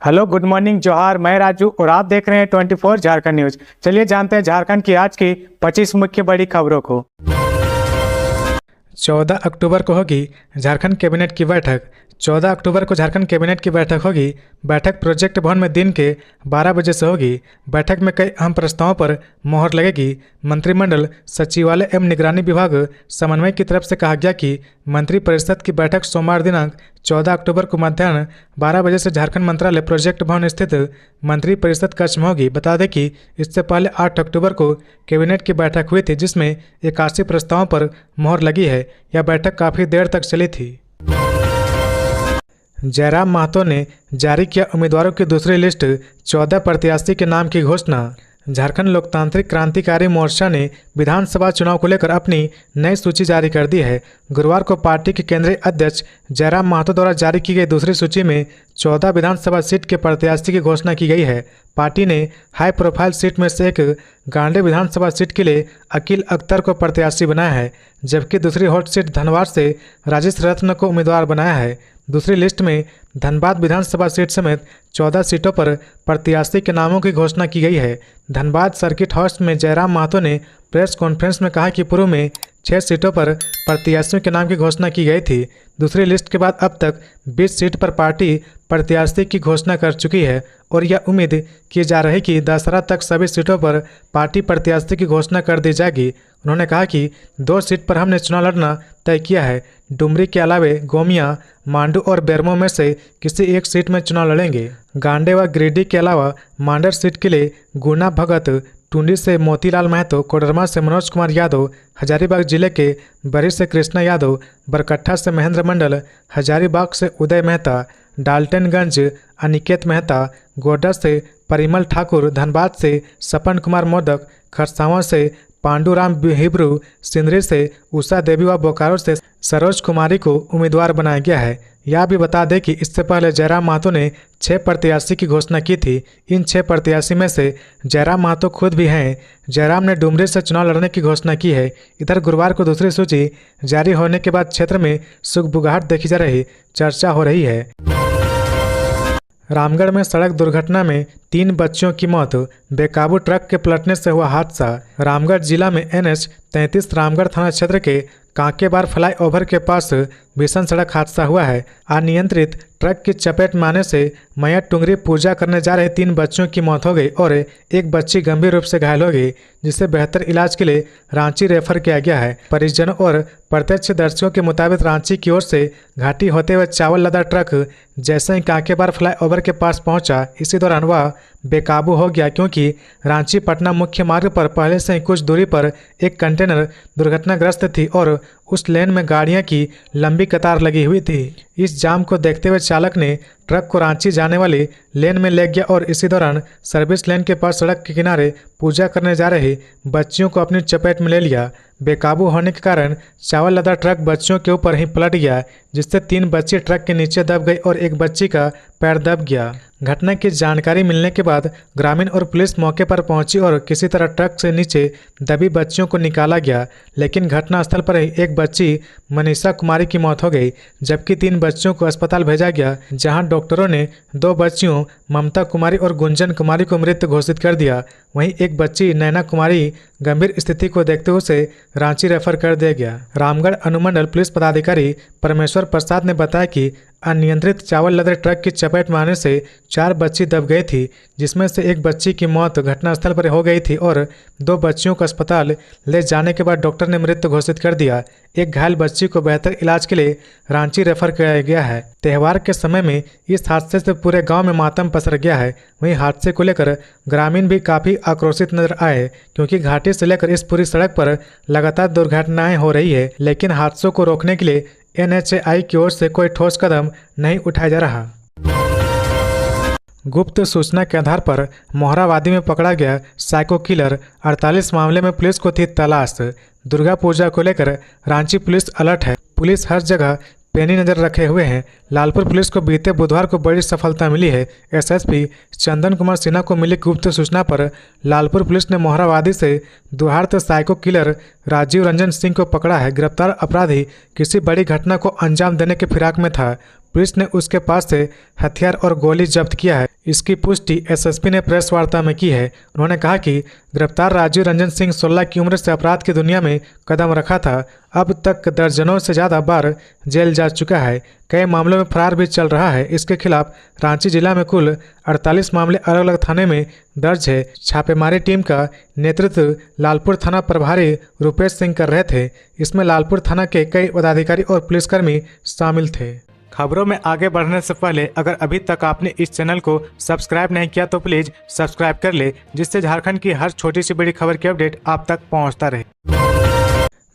Hello, good morning, जोहार। मैं राजू और आप देख रहे हैं 24 झारखंड न्यूज। चलिए जानते हैं झारखंड की आज की 25 मुख्य बड़ी खबरों को। 14 अक्टूबर को होगी झारखंड कैबिनेट की बैठक। 14 अक्टूबर को झारखंड कैबिनेट की बैठक होगी। बैठक प्रोजेक्ट भवन में दिन के 12 बजे से होगी। बैठक में कई अहम प्रस्तावों पर मोहर लगेगी। मंत्रिमंडल सचिवालय एवं निगरानी विभाग समन्वय की तरफ से कहा गया कि मंत्रिपरिषद की बैठक सोमवार दिनांक 14 अक्टूबर को मध्याह्न 12 बजे से झारखंड मंत्रालय प्रोजेक्ट भवन स्थित मंत्रिपरिषद कक्ष में होगी। बता दें कि इससे पहले 8 अक्टूबर को कैबिनेट की बैठक हुई थी, जिसमें 81 प्रस्तावों पर मोहर लगी है। यह बैठक काफ़ी देर तक चली थी। जयराम महतो ने जारी किया उम्मीदवारों की दूसरी लिस्ट। 14 प्रत्याशी के नाम की घोषणा। झारखंड लोकतांत्रिक क्रांतिकारी मोर्चा ने विधानसभा चुनाव को लेकर अपनी नई सूची जारी कर दी है। गुरुवार को पार्टी के केंद्रीय अध्यक्ष जयराम महतो द्वारा जारी की गई दूसरी सूची में 14 विधानसभा सीट के प्रत्याशी की घोषणा की गई है। पार्टी ने हाई प्रोफाइल सीट में से एक गांडे विधानसभा सीट के लिए अकील अख्तर को प्रत्याशी बनाया है, जबकि दूसरी हॉट सीट धनबाद से राजेश रत्न को उम्मीदवार बनाया है। दूसरी लिस्ट में धनबाद विधानसभा सीट समेत 14 सीटों पर प्रत्याशी के नामों की घोषणा की गई है। धनबाद सर्किट हाउस में जयराम महतो ने प्रेस कॉन्फ्रेंस में कहा कि पूर्व में 6 सीटों पर प्रत्याशियों के नाम की घोषणा की गई थी। दूसरी लिस्ट के बाद अब तक 20 सीट पर पार्टी प्रत्याशी की घोषणा कर चुकी है और यह उम्मीद की जा रही कि दशहरा तक सभी सीटों पर पार्टी प्रत्याशी की घोषणा कर दी जाएगी। उन्होंने कहा कि 2 सीट पर हमने चुनाव लड़ना तय किया है। डुमरी के अलावे गोमिया, मांडू और बेरमो में से किसी एक सीट में चुनाव लड़ेंगे। गांडे व गिरिडीह के अलावा मांडर सीट के लिए गुना भगत, टुंडी से मोतीलाल महतो, कोडरमा से मनोज कुमार यादव, हजारीबाग जिले के बरी से कृष्णा यादव, बरकट्ठा से महेंद्र मंडल, हजारीबाग से उदय मेहता, डाल्टनगंज अनिकेत मेहता, गोड्डा से परिमल ठाकुर, धनबाद से सपन कुमार मोदक, खरसावां से पांडुराम हिब्रू, सिंदरी से उषा देवी व बोकारो से सरोज कुमारी को उम्मीदवार बनाया गया है। यह भी बता दें कि इससे पहले जयराम महतो ने 6 प्रत्याशी की घोषणा की थी। इन 6 प्रत्याशी में से जयराम महतो खुद भी हैं। जयराम ने डुमरी से चुनाव लड़ने की घोषणा की है। इधर गुरुवार को दूसरी सूची जारी होने के बाद क्षेत्र में सुगबुगाहट देखी जा रही चर्चा हो रही है। रामगढ़ में सड़क दुर्घटना में 3 बच्चियों की मौत। बेकाबू ट्रक के पलटने से हुआ हादसा। रामगढ़ जिला में NH 33 रामगढ़ थाना क्षेत्र के कांकेबार फ्लाईओवर के पास भीषण सड़क हादसा हुआ है। अनियंत्रित ट्रक की चपेट में आने से मैया टुंगरी पूजा करने जा रहे 3 बच्चों की मौत हो गई और एक बच्ची गंभीर रूप से घायल हो गई, जिसे बेहतर इलाज के लिए रांची रेफर किया गया है। परिजनों और प्रत्यक्षदर्शियों के मुताबिक रांची की ओर से घाटी होते हुए चावल लदा ट्रक जैसे ही कांकेबार फ्लाईओवर के पास पहुंचा, इसी दौरान वह बेकाबू हो गया, क्योंकि रांची पटना मुख्य मार्ग पर पहले से ही कुछ दूरी पर एक कंटेनर दुर्घटनाग्रस्त थी और उस लेन में गाड़ियां की लंबी कतार लगी हुई थी। इस जाम को देखते हुए चालक ने ट्रक को रांची जाने वाली लेन में ले गया और इसी दौरान सर्विस लेन के पास सड़क के किनारे पूजा करने जा रही बच्चियों को अपनी चपेट में ले लिया। बेकाबू होने के कारण चावल लदा ट्रक बच्चियों के ऊपर ही पलट गया, जिससे 3 बच्ची ट्रक के नीचे दब गई और एक बच्ची का पैर दब गया। घटना की जानकारी मिलने के बाद ग्रामीण और पुलिस मौके पर पहुंची और किसी तरह ट्रक से नीचे दबी बच्चियों को निकाला गया, लेकिन घटनास्थल पर ही एक बच्ची मनीषा कुमारी की मौत हो गई, जबकि 3 बच्चियों को अस्पताल भेजा गया, जहां डॉक्टरों ने 2 बच्चियों ममता कुमारी और गुंजन कुमारी को मृत घोषित कर दिया। वहीं एक बच्ची नैना कुमारी गंभीर स्थिति को देखते हुए उसे रांची रेफर कर दिया गया। रामगढ़ अनुमंडल पुलिस पदाधिकारी परमेश्वर प्रसाद ने बताया कि अनियंत्रित चावल लदे ट्रक की चपेट में आने से 4 बच्ची दब गई थी, जिसमें से एक बच्ची की मौत घटनास्थल पर हो गई थी और 2 बच्चियों को अस्पताल ले जाने के बाद डॉक्टर ने मृत घोषित कर दिया। एक घायल बच्ची को बेहतर इलाज के लिए रांची रेफर किया गया है। त्यौहार के समय में इस हादसे से पूरे गांव में मातम पसर गया है। वहीं हादसे को लेकर ग्रामीण भी काफ़ी आक्रोशित नजर आए, क्योंकि घाटी से लेकर इस पूरी सड़क पर लगातार दुर्घटनाएं हो रही है, लेकिन हादसों को रोकने के लिए NHAI की ओर से कोई ठोस कदम नहीं उठाया जा रहा। गुप्त सूचना के आधार पर मोहरावादी में पकड़ा गया साइको किलर। 48 मामले में पुलिस को थी तलाश। दुर्गा पूजा को लेकर रांची पुलिस अलर्ट है। पुलिस हर जगह पैनी नजर रखे हुए हैं। लालपुर पुलिस को बीते बुधवार को बड़ी सफलता मिली है। SSP चंदन कुमार सिन्हा को मिली गुप्त सूचना पर लालपुर पुलिस ने मोहरावादी से दुहार्त साइको किलर राजीव रंजन सिंह को पकड़ा है। गिरफ्तार अपराधी किसी बड़ी घटना को अंजाम देने के फिराक में था। पुलिस ने उसके पास से हथियार और गोली जब्त किया है। इसकी पुष्टि एसएसपी ने प्रेस वार्ता में की है। उन्होंने कहा कि गिरफ्तार राजीव रंजन सिंह 16 की उम्र से अपराध की दुनिया में कदम रखा था। अब तक दर्जनों से ज़्यादा बार जेल जा चुका है। कई मामलों में फरार भी चल रहा है। इसके खिलाफ रांची जिला में कुल 48 मामले अलग अलग थाने में दर्ज है। छापेमारी टीम का नेतृत्व लालपुर थाना प्रभारी रुपेश सिंह कर रहे थे। इसमें लालपुर थाना के कई पदाधिकारी और पुलिसकर्मी शामिल थे। खबरों में आगे बढ़ने से पहले अगर अभी तक आपने इस चैनल को सब्सक्राइब नहीं किया तो प्लीज सब्सक्राइब कर ले, जिससे झारखंड की हर छोटी सी बड़ी खबर की अपडेट आप तक पहुंचता रहे।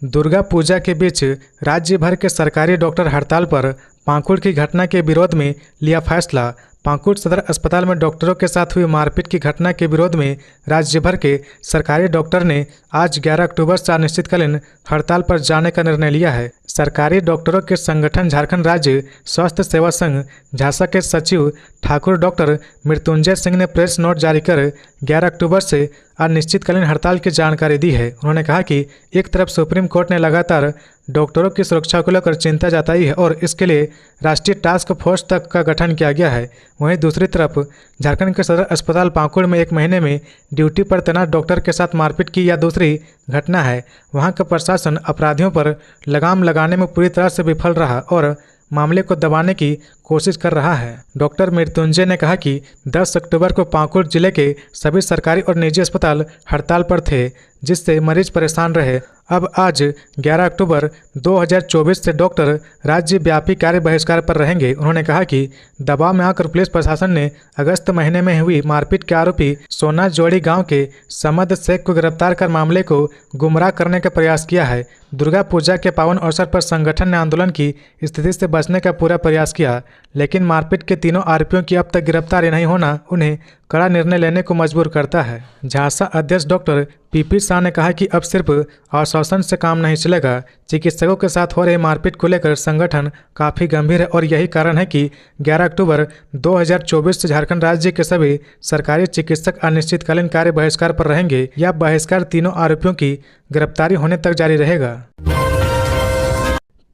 दुर्गा पूजा के बीच राज्य भर के सरकारी डॉक्टर हड़ताल पर। पाकुड़ की घटना के विरोध में लिया फैसला। पाकुड़ सदर अस्पताल में डॉक्टरों के साथ हुई मारपीट की घटना के विरोध में राज्य भर के सरकारी डॉक्टर ने आज 11 अक्टूबर से अनिश्चितकालीन हड़ताल पर जाने का निर्णय लिया है। सरकारी डॉक्टरों के संगठन झारखंड राज्य स्वास्थ्य सेवा संघ झासा के सचिव ठाकुर डॉक्टर मृत्युंजय सिंह ने प्रेस नोट जारी कर 11 अक्टूबर से अनिश्चितकालीन हड़ताल की जानकारी दी है। उन्होंने कहा कि एक तरफ सुप्रीम कोर्ट ने लगातार डॉक्टरों की सुरक्षा को लेकर चिंता जताई है और इसके लिए राष्ट्रीय टास्क फोर्स तक का गठन किया गया है। वहीं दूसरी तरफ झारखंड के सदर अस्पताल पाकुड़ में एक महीने में ड्यूटी पर तैनात डॉक्टर के साथ मारपीट की यह दूसरी घटना है। वहां का प्रशासन अपराधियों पर लगाम लगाने में पूरी तरह से विफल रहा और मामले को दबाने की कोशिश कर रहा है। डॉक्टर मृत्युंजय ने कहा कि 10 अक्टूबर को पाकुड़ जिले के सभी सरकारी और निजी अस्पताल हड़ताल पर थे, जिससे मरीज परेशान रहे। अब आज 11 अक्टूबर 2024 से डॉक्टर राज्य व्यापी कार्य बहिष्कार पर रहेंगे। उन्होंने कहा कि दबाव में आकर पुलिस प्रशासन ने अगस्त महीने में हुई मारपीट के आरोपी सोना जोड़ी गांव के समद शेख को गिरफ्तार कर मामले को गुमराह करने का प्रयास किया है। दुर्गा पूजा के पावन अवसर पर संगठन ने आंदोलन की स्थिति से बचने का पूरा प्रयास किया, लेकिन मारपीट के तीनों आरोपियों की अब तक गिरफ्तारी नहीं होना उन्हें कड़ा निर्णय लेने को मजबूर करता है। झासा अध्यक्ष डॉक्टर पीपी शाह ने कहा कि अब सिर्फ आश्वासन से काम नहीं चलेगा। चिकित्सकों के साथ हो रही मारपीट को लेकर संगठन काफ़ी गंभीर है और यही कारण है कि 11 अक्टूबर 2024 से झारखंड राज्य के सभी सरकारी चिकित्सक अनिश्चितकालीन कार्य बहिष्कार पर रहेंगे। यह बहिष्कार तीनों आरोपियों की गिरफ्तारी होने तक जारी रहेगा।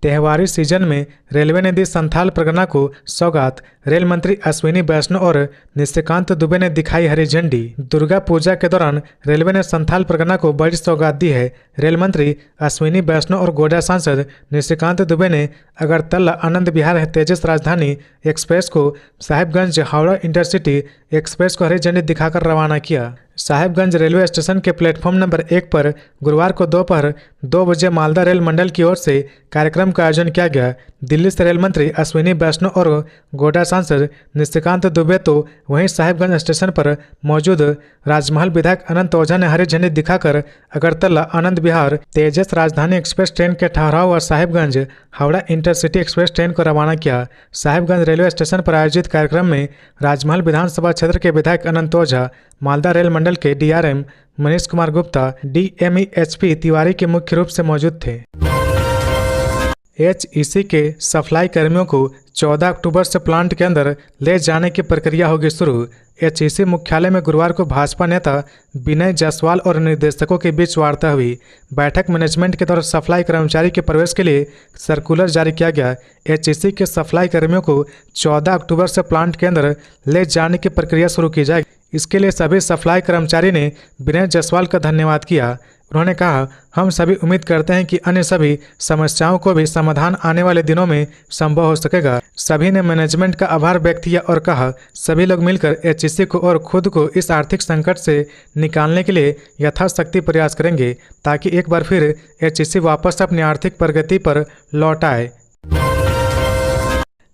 त्योहारी सीजन में रेलवे ने दी संथाल परगना को सौगात। रेल मंत्री अश्विनी वैष्णव और निशिकांत दुबे ने दिखाई हरी झंडी। दुर्गा पूजा के दौरान रेलवे ने संथाल परगना को बड़ी सौगात दी है। रेल मंत्री अश्विनी वैष्णव और गोड्डा सांसद निशिकांत दुबे ने अगरतला आनंद विहार तेजस राजधानी एक्सप्रेस को साहिबगंज हावड़ा इंटरसिटी एक्सप्रेस को हरी झंडी दिखाकर रवाना किया। साहिबगंज रेलवे स्टेशन के प्लेटफॉर्म नंबर 1 पर गुरुवार को दोपहर 2 बजे मालदा रेल मंडल की ओर से कार्यक्रम का आयोजन किया गया। दिल्ली से रेल मंत्री अश्विनी वैष्णव और गोड्डा सांसद निशिकांत दुबे तो वहीं साहिबगंज स्टेशन पर मौजूद राजमहल विधायक अनंत ओझा ने हरी झंडी दिखाकर अगरतला आनंद विहार तेजस राजधानी एक्सप्रेस ट्रेन के ठहराव और Sahibganj Howrah intercity express train को रवाना किया। साहिबगंज रेलवे स्टेशन पर आयोजित कार्यक्रम में राजमहल विधानसभा क्षेत्र के विधायक अनंत ओझा, मालदा रेल मंडल के डीआरएम मनीष कुमार गुप्ता, डीएमईएचपी तिवारी के मुख्य रूप से मौजूद थे। एचईसी के सप्लाई कर्मियों को 14 अक्टूबर से प्लांट के अंदर ले जाने की प्रक्रिया होगी शुरू। एचईसी मुख्यालय में गुरुवार को भाजपा नेता विनय जायसवाल और निर्देशकों के बीच वार्ता हुई। बैठक मैनेजमेंट के द्वारा सप्लाई कर्मचारी के प्रवेश के लिए सर्कुलर जारी किया गया। एचईसी के सप्लाई कर्मियों को 14 अक्टूबर से प्लांट के अंदर ले जाने की प्रक्रिया शुरू की जाएगी। इसके लिए सभी सप्लाई कर्मचारी ने विनय जायसवाल का धन्यवाद किया। उन्होंने कहा, हम सभी उम्मीद करते हैं कि अन्य सभी समस्याओं को भी समाधान आने वाले दिनों में संभव हो सकेगा। सभी ने मैनेजमेंट का आभार व्यक्त किया और कहा, सभी लोग मिलकर एचईसी को और खुद को इस आर्थिक संकट से निकालने के लिए यथाशक्ति प्रयास करेंगे ताकि एक बार फिर एचईसी वापस अपनी आर्थिक प्रगति पर लौट आए।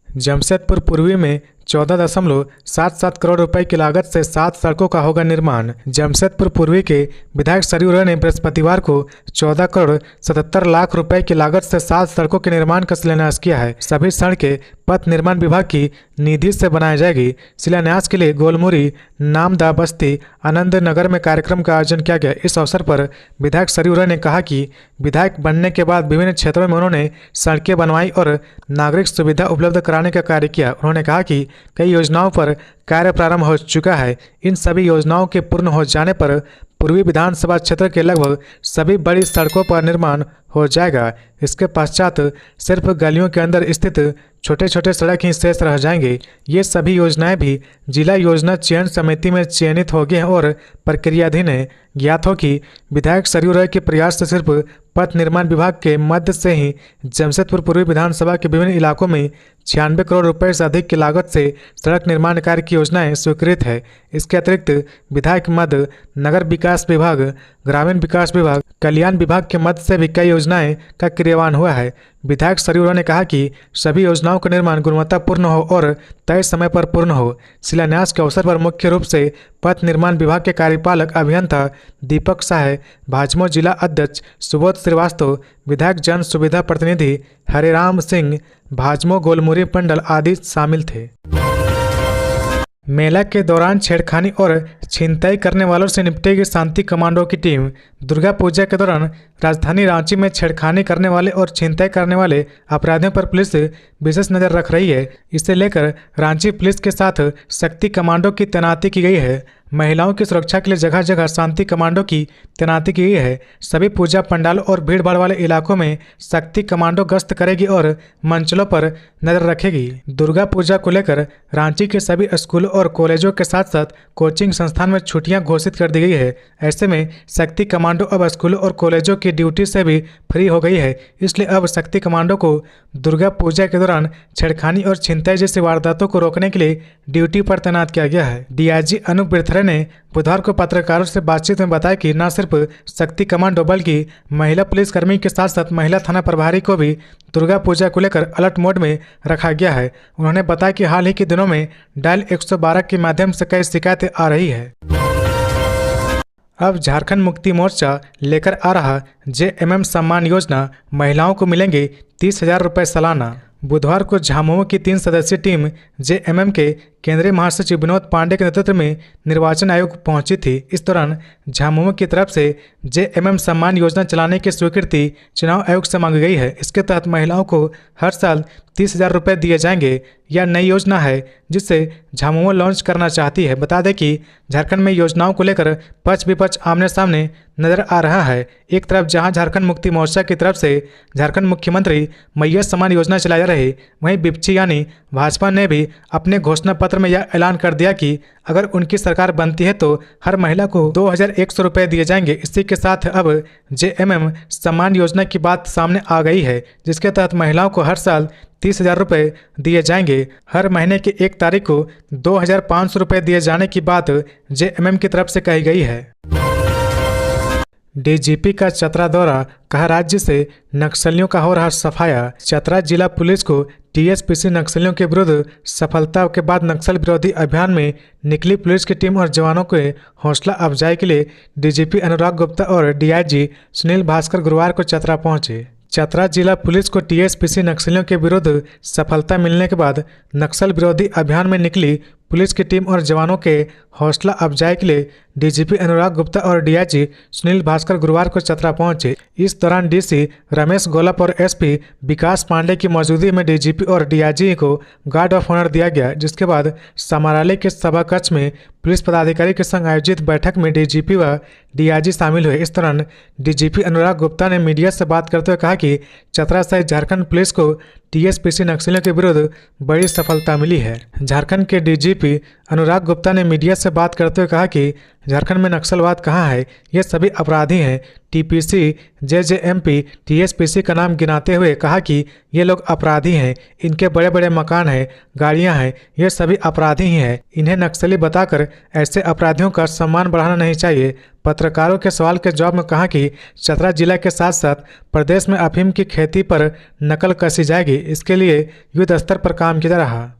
जमशेदपुर पूर्वी में 14.77 करोड़ रुपए की लागत से 7 सड़कों का होगा निर्माण। जमशेदपुर पूर्वी के विधायक सरयू राय ने बृहस्पतिवार को 14 करोड़ 77 लाख रुपए की लागत से 7 सड़कों के निर्माण का शिलान्यास किया है। सभी सड़कें पथ निर्माण विभाग की निधि से बनाई जाएगी। शिलान्यास के लिए गोलमुरी, नामदा बस्ती, आनंद नगर में कार्यक्रम का आयोजन किया गया। इस अवसर पर विधायक सरयू राय ने कहा कि विधायक बनने के बाद विभिन्न क्षेत्रों में उन्होंने सड़कें बनवाई और नागरिक सुविधा उपलब्ध कराने का कार्य किया। उन्होंने कहा कि कई योजनाओं पर कार्य प्रारंभ हो चुका है। इन सभी योजनाओं के पूर्ण हो जाने पर पूर्वी विधानसभा क्षेत्र के लगभग सभी बड़ी सड़कों पर निर्माण हो जाएगा। इसके पश्चात सिर्फ गलियों के अंदर स्थित छोटे छोटे सड़क ही शेष रह जाएंगे। ये सभी योजनाएं भी जिला योजना चयन समिति में चयनित हो गई हैं और प्रक्रियाधीन है। ज्ञात हो कि विधायक सरयू राय के प्रयास से सिर्फ पथ निर्माण विभाग के मध्य से ही जमशेदपुर पूर्वी विधानसभा के विभिन्न इलाकों में 96 करोड़ रुपए से अधिक की लागत से सड़क निर्माण कार्य की योजनाएं स्वीकृत है। इसके अतिरिक्त विधायक मध्य, नगर विकास विभाग, ग्रामीण विकास विभाग, कल्याण विभाग के मध्य से भी कई योजनाएं का क्रियान्वयन हुआ है। विधायक सरयू राय ने कहा कि सभी योजनाओं का निर्माण गुणवत्तापूर्ण हो और तय समय पर पूर्ण हो। शिलान्यास के अवसर पर मुख्य रूप से पथ निर्माण विभाग के कार्यपालक अभियंता दीपक साह, भाजपा जिला अध्यक्ष सुबोध श्रीवास्तव, विधायक जन सुविधा प्रतिनिधि हरिराम सिंह, भाजपा गोलमुरी मंडल आदि शामिल थे। मेला के दौरान छेड़खानी और छिनताई करने वालों से निपटेगी शांति कमांडो की टीम। दुर्गा पूजा के दौरान राजधानी रांची में छेड़खानी करने वाले और छिनताई करने वाले अपराधियों पर पुलिस विशेष नज़र रख रही है। इसे लेकर रांची पुलिस के साथ शक्ति कमांडो की तैनाती की गई है। महिलाओं की सुरक्षा के लिए जगह जगह शांति कमांडो की तैनाती की गई है। सभी पूजा पंडालों और भीड़भाड़ वाले इलाकों में शक्ति कमांडो गश्त करेगी और मंचलों पर नजर रखेगी। दुर्गा पूजा को लेकर रांची के सभी स्कूलों और कॉलेजों के साथ साथ कोचिंग संस्थान में छुट्टियां घोषित कर दी गई है। ऐसे में शक्ति कमांडो अब स्कूलों और कॉलेजों की ड्यूटी से भी फ्री हो गई है। इसलिए अब शक्ति कमांडो को दुर्गा पूजा के दौरान छेड़खानी और छिनताई जैसी वारदातों को रोकने के लिए ड्यूटी पर तैनात किया गया है। डीआईजी अनूप बिरथरे ने बुधवार को पत्रकारों से बातचीत में बताया कि न सिर्फ शक्ति कमांडो बल्कि महिला पुलिसकर्मी के साथ साथ महिला थाना प्रभारी को भी दुर्गा पूजा को लेकर अलर्ट मोड में रखा गया है। उन्होंने बताया कि हाल ही के दिनों में डायल 112 के माध्यम से कई शिकायतें आ रही है। अब झारखंड मुक्ति मोर्चा लेकर आ रहा जेएमएम सम्मान योजना, महिलाओं को मिलेंगे 30,000 रुपये सालाना। बुधवार को झामुमो की 3 सदस्यीय टीम जेएमएम के केंद्रीय महासचिव विनोद पांडे के नेतृत्व में निर्वाचन आयोग पहुंची थी। इस दौरान झामुमो की तरफ से जेएमएम सम्मान योजना चलाने की स्वीकृति चुनाव आयोग से मांगी गई है। इसके तहत महिलाओं को हर साल 30,000 रुपये दिए जाएंगे। यह नई योजना है जिसे झामुमो लॉन्च करना चाहती है। बता दें कि झारखंड में योजनाओं को लेकर पक्ष विपक्ष आमने सामने नजर आ रहा है। एक तरफ जहां झारखंड मुक्ति मोर्चा की तरफ से झारखंड मुख्यमंत्री मैया सम्मान योजना चलाई जा रही, वहीं विपक्षी यानी भाजपा ने भी अपने घोषणा पत्र में यह ऐलान कर दिया कि अगर उनकी सरकार बनती है तो हर महिला को 2,100 रुपये दिए जाएंगे। इसी के साथ अब जेएमएम सम्मान योजना की बात सामने आ गई है, जिसके तहत महिलाओं को हर साल 30,000 रुपये दिए जाएंगे। हर महीने की 1 तारीख को 2,500 रुपये दिए जाने की बात जेएमएम की तरफ से कही गई है। डीजीपी का चतरा दौरा, कहा राज्य से नक्सलियों का हो रहा सफाया। चतरा जिला पुलिस को टीएसपीसी नक्सलियों के विरुद्ध सफलता के बाद नक्सल विरोधी अभियान में निकली पुलिस की टीम और जवानों के हौसला अफजाई के लिए डीजीपी अनुराग गुप्ता और डीआईजी सुनील भास्कर गुरुवार को चतरा पहुंचे। चतरा जिला पुलिस को टीएसपीसी नक्सलियों के विरुद्ध सफलता मिलने के बाद नक्सल विरोधी अभियान में निकली पुलिस की टीम और जवानों के हौसला अफजाई के लिए डीजीपी अनुराग गुप्ता और डीआईजी सुनील भास्कर गुरुवार को चतरा पहुंचे। इस दौरान डीसी रमेश गोलप और एसपी विकास पांडे की मौजूदगी में डीजीपी और डीआईजी को गार्ड ऑफ ऑनर दिया गया, जिसके बाद समारालय के सभा कक्ष में पुलिस पदाधिकारी के संग आयोजित बैठक में डीजीपी व डीआईजी शामिल हुए। इस दौरान डीजीपी अनुराग गुप्ता ने मीडिया से बात करते हुए कहा कि चतरा सहित झारखंड पुलिस को टीएसपीसी नक्सलियों के विरुद्ध बड़ी सफलता मिली है। झारखंड के डीजीपी अनुराग गुप्ता ने मीडिया से बात करते हुए कहा कि झारखंड में नक्सलवाद कहाँ है, ये सभी अपराधी हैं। टीपीसी, जेजेएमपी, टीएसपीसी का नाम गिनाते हुए कहा कि ये लोग अपराधी हैं, इनके बड़े बड़े मकान हैं, गाड़ियां हैं, ये सभी अपराधी ही हैं। इन्हें नक्सली बताकर ऐसे अपराधियों का सम्मान बढ़ाना नहीं चाहिए। पत्रकारों के सवाल के जवाब में कहा कि चतरा जिला के साथ साथ प्रदेश में अफीम की खेती पर नकल कसी जाएगी, इसके लिए युद्ध स्तर पर काम किया जा रहा।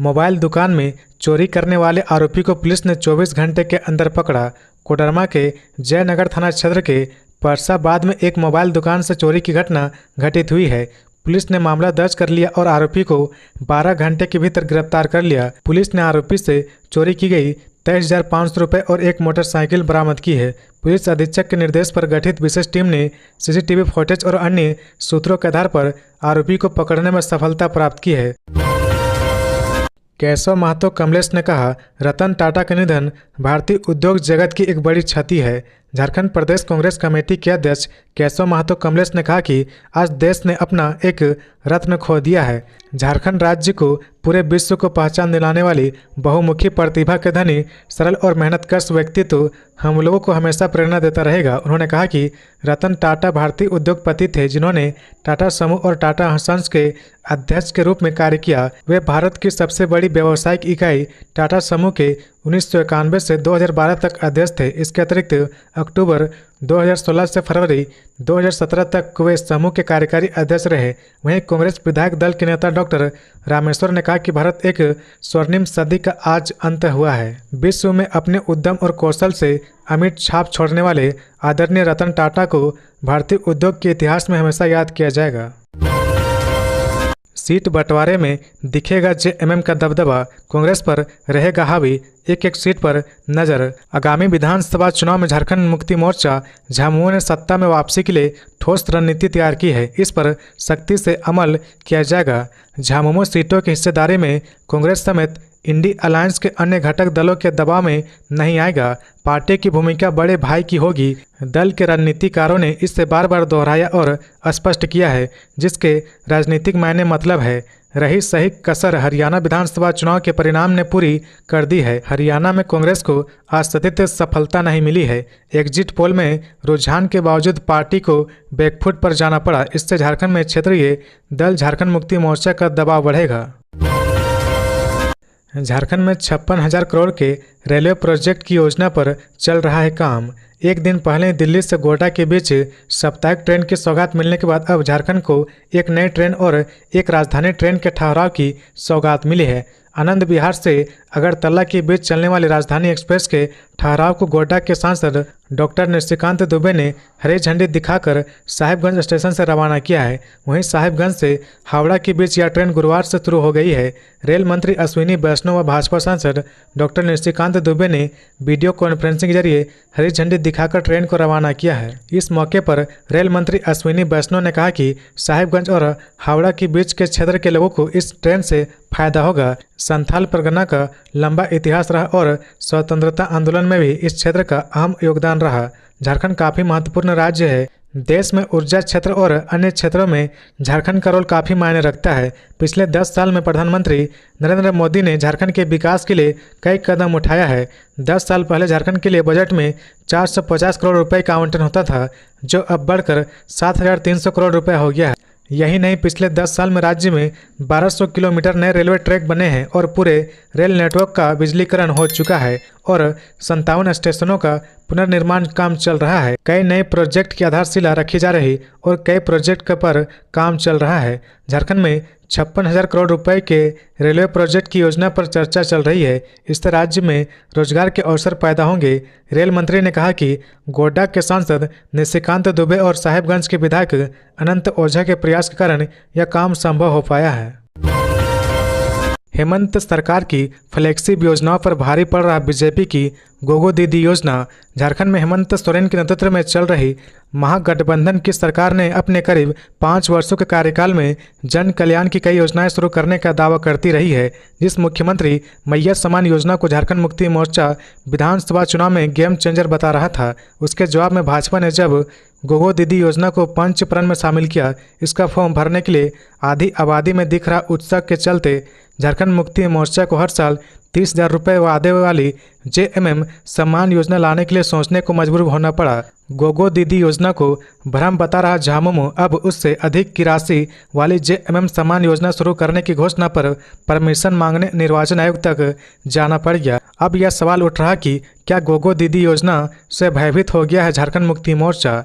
मोबाइल दुकान में चोरी करने वाले आरोपी को पुलिस ने 24 घंटे के अंदर पकड़ा। कोडरमा के जयनगर थाना क्षेत्र के परसाबाद में एक मोबाइल दुकान से चोरी की घटना घटित हुई है। पुलिस ने मामला दर्ज कर लिया और आरोपी को 12 घंटे के भीतर गिरफ्तार कर लिया। पुलिस ने आरोपी से चोरी की गई 23,500 रुपये और एक मोटरसाइकिल बरामद की है। पुलिस अधीक्षक के निर्देश पर गठित विशेष टीम ने सीसीटीवी फुटेज और अन्य सूत्रों के आधार पर आरोपी को पकड़ने में सफलता प्राप्त की है। केशव महतो कमलेश ने कहा, रतन टाटा का निधन भारतीय उद्योग जगत की एक बड़ी क्षति है। झारखंड प्रदेश कांग्रेस कमेटी के अध्यक्ष केशव महतो कमलेश ने कहा कि आज देश ने अपना एक रत्न खो दिया है। झारखंड राज्य को पूरे विश्व को पहचान दिलाने वाली बहुमुखी प्रतिभा के धनी, सरल और मेहनतकश व्यक्तित्व हम लोगों को हमेशा प्रेरणा देता रहेगा। उन्होंने कहा कि रतन टाटा भारतीय उद्योगपति थे जिन्होंने टाटा समूह और टाटा सन्स के अध्यक्ष के रूप में कार्य किया। वे भारत की सबसे बड़ी व्यावसायिक इकाई टाटा समूह के 1991 से 2012 तक अध्यक्ष थे। इसके अतिरिक्त अक्टूबर 2016 से फरवरी 2017 तक वे समूह के कार्यकारी अध्यक्ष रहे। वहीं कांग्रेस विधायक दल के नेता डॉक्टर रामेश्वर ने कहा कि भारत एक स्वर्णिम सदी का आज अंत हुआ है। विश्व में अपने उद्यम और कौशल से अमिट छाप छोड़ने वाले आदरणीय रतन टाटा को भारतीय उद्योग के इतिहास में हमेशा याद किया जाएगा। सीट बंटवारे में दिखेगा जेएमएम का दबदबा, कांग्रेस पर रहेगा हावी, एक सीट पर नजर। आगामी विधानसभा चुनाव में झारखंड मुक्ति मोर्चा झामुमो ने सत्ता में वापसी के लिए ठोस रणनीति तैयार की है। इस पर सख्ती से अमल किया जाएगा। झामुमो सीटों की हिस्सेदारी में कांग्रेस समेत इंडी अलायंस के अन्य घटक दलों के दबाव में नहीं आएगा। पार्टी की भूमिका बड़े भाई की होगी। दल के रणनीतिकारों ने इसे बार बार दोहराया और स्पष्ट किया है, जिसके राजनीतिक मायने मतलब है। रही सही कसर हरियाणा विधानसभा चुनाव के परिणाम ने पूरी कर दी है। हरियाणा में कांग्रेस को आशातीत सफलता नहीं मिली है। एग्जिट पोल में रुझान के बावजूद पार्टी को बैकफुट पर जाना पड़ा। इससे झारखंड में क्षेत्रीय दल झारखंड मुक्ति मोर्चा का दबाव बढ़ेगा। झारखंड में 56,000 करोड़ के रेलवे प्रोजेक्ट की योजना पर चल रहा है काम। एक दिन पहले दिल्ली से गोड्डा के बीच साप्ताहिक ट्रेन की सौगात मिलने के बाद अब झारखंड को एक नई ट्रेन और एक राजधानी ट्रेन के ठहराव की सौगात मिली है। आनंद विहार से अगरतला के बीच चलने वाली राजधानी एक्सप्रेस के ठहराव को गोड्डा के सांसद डॉक्टर निशिकांत दुबे ने हरी झंडी दिखाकर साहिबगंज स्टेशन से रवाना किया है। वहीं साहिबगंज से हावड़ा के बीच यह ट्रेन गुरुवार से शुरू हो गई है। रेल मंत्री अश्विनी वैष्णव व भाजपा सांसद डॉक्टर निशिकांत दुबे ने वीडियो कॉन्फ्रेंसिंग के जरिए हरी झंडी दिखाकर ट्रेन को रवाना किया है। इस मौके पर रेल मंत्री अश्विनी वैष्णव ने कहा कि साहिबगंज और हावड़ा के बीच के क्षेत्र के लोगों को इस ट्रेन से फायदा होगा। संथाल परगना का लंबा इतिहास रहा और स्वतंत्रता आंदोलन में भी इस क्षेत्र का अहम योगदान रहा। झारखंड काफ़ी महत्वपूर्ण राज्य है। देश में ऊर्जा क्षेत्र और अन्य क्षेत्रों में झारखंड का रोल काफ़ी मायने रखता है। पिछले 10 साल में प्रधानमंत्री नरेंद्र मोदी ने झारखंड के विकास के लिए कई कदम उठाया है। 10 साल पहले झारखंड के लिए बजट में 450 करोड़ रुपए का आवंटन होता था, जो अब बढ़कर 7,300 करोड़ रुपए हो गया है। यही नहीं, पिछले 10 साल में राज्य में 1200 किलोमीटर नए रेलवे ट्रैक बने हैं और पूरे रेल नेटवर्क का बिजलीकरण हो चुका है और 57 स्टेशनों का पुनर्निर्माण काम चल रहा है। कई नए प्रोजेक्ट की आधारशिला रखी जा रही और कई प्रोजेक्ट पर काम चल रहा है। झारखंड में 56,000 करोड़ रुपए के रेलवे प्रोजेक्ट की योजना पर चर्चा चल रही है। इससे राज्य में रोजगार के अवसर पैदा होंगे। रेल मंत्री ने कहा कि गोड्डा के सांसद निशिकांत दुबे और साहिबगंज के विधायक अनंत ओझा के प्रयास के कारण यह काम संभव हो पाया है। हेमंत सरकार की फ्लैगशिप योजनाओं पर भारी पड़ रहा बीजेपी की गोगो दीदी योजना। झारखंड में हेमंत सोरेन के नेतृत्व में चल रही महागठबंधन की सरकार ने अपने करीब 5 वर्षों के कार्यकाल में जन कल्याण की कई योजनाएं शुरू करने का दावा करती रही है। जिस मुख्यमंत्री मैया समान योजना को झारखंड मुक्ति मोर्चा विधानसभा चुनाव में गेम चेंजर बता रहा था, उसके जवाब में भाजपा ने जब गोगो दीदी योजना को पंचप्रण में शामिल किया। इसका फॉर्म भरने के लिए आधी आबादी में दिख रहा उत्साह के चलते झारखंड मुक्ति मोर्चा को हर साल 30,000 रुपये वादे वाली जेएमएम सम्मान योजना लाने के लिए सोचने को मजबूर होना पड़ा। गोगो दीदी योजना को भ्रम बता रहा झामुमो अब उससे अधिक की राशि वाली जेएमएम सम्मान योजना शुरू करने की घोषणा पर परमिशन मांगने निर्वाचन आयोग तक जाना पड़ गया। अब यह सवाल उठ रहा कि क्या गोगो दीदी योजना से भयभीत हो गया है झारखंड मुक्ति मोर्चा।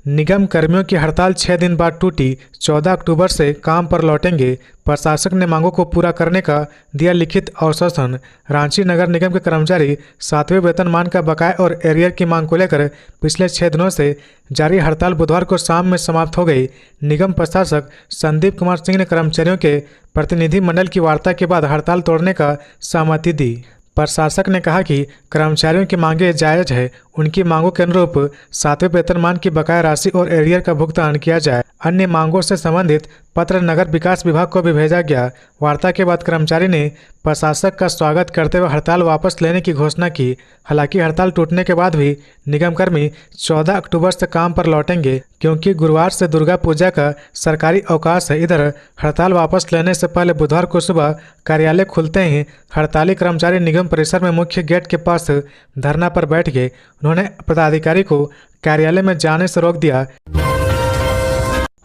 निगम कर्मियों की हड़ताल 6 दिन बाद टूटी, 14 अक्टूबर से काम पर लौटेंगे। प्रशासक ने मांगों को पूरा करने का दिया लिखित आश्वासन। रांची नगर निगम के कर्मचारी 7वें वेतनमान का बकाया और एरियर की मांग को लेकर पिछले 6 दिनों से जारी हड़ताल बुधवार को शाम में समाप्त हो गई। निगम प्रशासक संदीप कुमार सिंह ने कर्मचारियों के प्रतिनिधि मंडल की वार्ता के बाद हड़ताल तोड़ने का सहमति दी। प्रशासक ने कहा कि कर्मचारियों की मांगें जायज है। उनकी मांगों के अनुरूप 7वें वेतनमान की बकाया राशि और एरियर का भुगतान किया जाए। अन्य मांगों से संबंधित पत्र नगर विकास विभाग को भी भेजा गया। वार्ता के बाद कर्मचारी ने प्रशासक का स्वागत करते हुए हड़ताल वापस लेने की घोषणा की। हालांकि हड़ताल टूटने के बाद भी निगम कर्मी 14 अक्टूबर से काम पर लौटेंगे, क्योंकि गुरुवार से दुर्गा पूजा का सरकारी अवकाश है। इधर हड़ताल वापस लेने से पहले बुधवार को सुबह कार्यालय खुलते ही हड़ताली कर्मचारी निगम परिसर में मुख्य गेट के पास धरना पर बैठ गए। उन्होंने पदाधिकारी को कार्यालय में जाने से रोक दिया।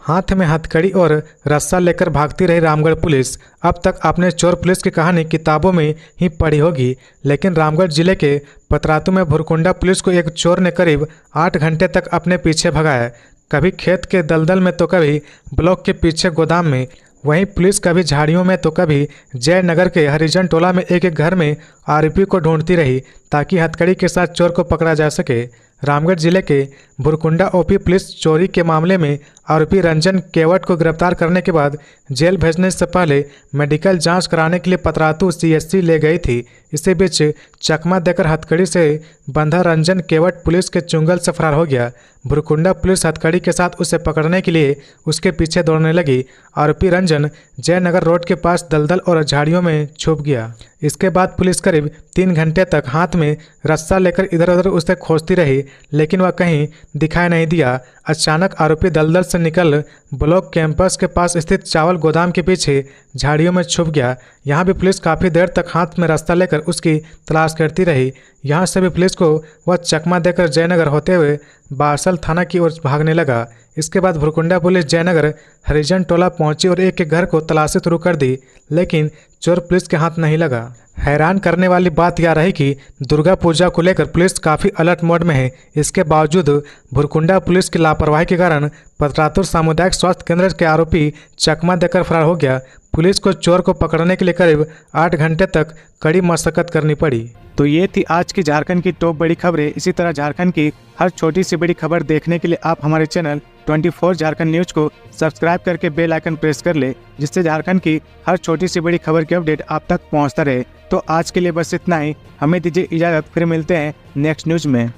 हाथ में हथकड़ी और रस्सा लेकर भागती रही रामगढ़ पुलिस। अब तक आपने चोर पुलिस की कहानी किताबों में ही पढ़ी होगी, लेकिन रामगढ़ जिले के पतरातू में भुरकुंडा पुलिस को एक चोर ने करीब 8 घंटे तक अपने पीछे भगाया। कभी खेत के दलदल में तो कभी ब्लॉक के पीछे गोदाम में। वहीं पुलिस कभी झाड़ियों में तो कभी जयनगर के हरिजन टोला में एक एक घर में आरोपी को ढूंढती रही, ताकि हथकड़ी के साथ चोर को पकड़ा जा सके। रामगढ़ जिले के भुरकुंडा ओपी पुलिस चोरी के मामले में आरोपी रंजन केवट को गिरफ्तार करने के बाद जेल भेजने से पहले मेडिकल जांच कराने के लिए पतरातू CHC ले गई थी। इसी बीच चकमा देकर हथकड़ी से बंधा रंजन केवट पुलिस के चुंगल से फरार हो गया। भुरकुंडा पुलिस हथकड़ी के साथ उसे पकड़ने के लिए उसके पीछे दौड़ने लगी। आरोपी रंजन जयनगर रोड के पास दलदल और झाड़ियों में छुप गया। इसके बाद पुलिस करीब 3 घंटे तक हाथ में रस्सा लेकर इधर उधर उसे खोजती रही, लेकिन वह कहीं दिखाई नहीं दिया। अचानक आरोपी दलदल से निकल ब्लॉक कैंपस के पास स्थित चावल गोदाम के पीछे झाड़ियों में छुप गया। यहाँ भी पुलिस काफ़ी देर तक हाथ में रास्ता लेकर उसकी तलाश करती रही। यहाँ से भी पुलिस को वह चकमा देकर जयनगर होते हुए बारसल थाना की ओर भागने लगा। इसके बाद भुरकुंडा पुलिस जयनगर हरिजन टोला पहुंची और एक एक घर को तलाशी शुरू कर दी, लेकिन चोर पुलिस के हाथ नहीं लगा। हैरान करने वाली बात यह रही कि दुर्गा पूजा को लेकर पुलिस काफ़ी अलर्ट मोड में है। इसके बावजूद भुरकुंडा पुलिस की लापरवाही के कारण पतरातू सामुदायिक स्वास्थ्य केंद्र के आरोपी चकमा देकर फरार हो गया। पुलिस को चोर को पकड़ने के लिए करीब 8 घंटे तक कड़ी मशक्कत करनी पड़ी। तो ये थी आज की झारखंड की टॉप बड़ी खबरें। इसी तरह झारखंड की हर छोटी सी बड़ी खबर देखने के लिए आप हमारे चैनल 24 झारखंड न्यूज को सब्सक्राइब करके बेल आइकन प्रेस कर ले, जिससे झारखंड की हर छोटी सी बड़ी खबर की अपडेट आप तक पहुंचता रहे। तो आज के लिए बस इतना ही। हमें दीजिए इजाज़त, फिर मिलते हैं नेक्स्ट न्यूज में।